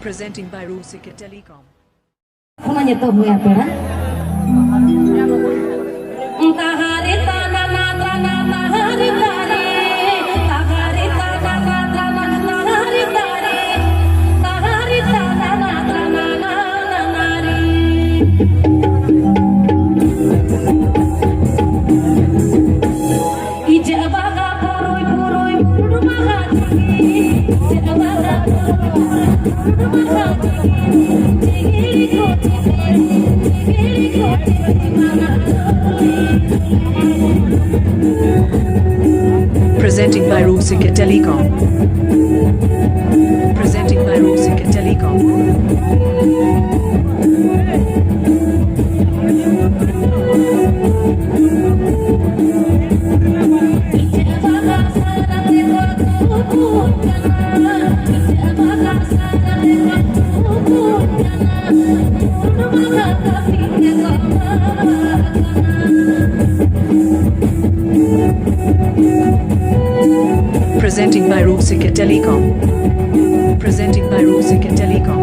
Presenting by Rusika Tilicom. Namanya tuh ya pera. Tahari tanah tanah tahari tari, tahari tanah tanah tahari tari, tahari tanah tanah nari. Echad Baha purui purui rumah hati, Echad Baha purui rumah Presenting by Rusika Tilicom. Presenting by Rusika Tilicom. Presenting by Rusika Tilicom. Presenting by Rusika Tilicom.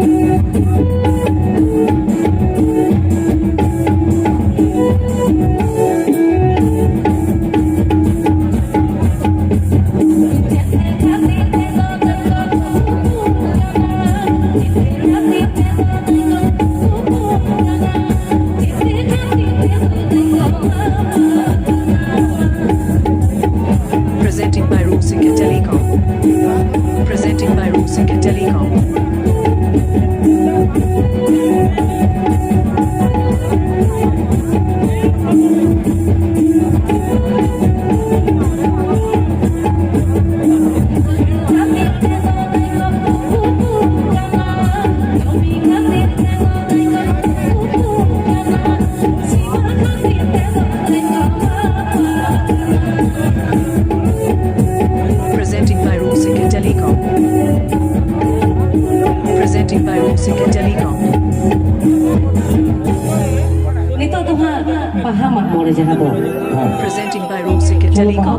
Presenting by Rusika Tilicom. Presenting by Rusika Tilicom. Presenting by Rusika Tilicom. Presenting by Rusika Tilicom. Nito tuh ha paham mau aja na to. Presenting by Rusika Tilicom.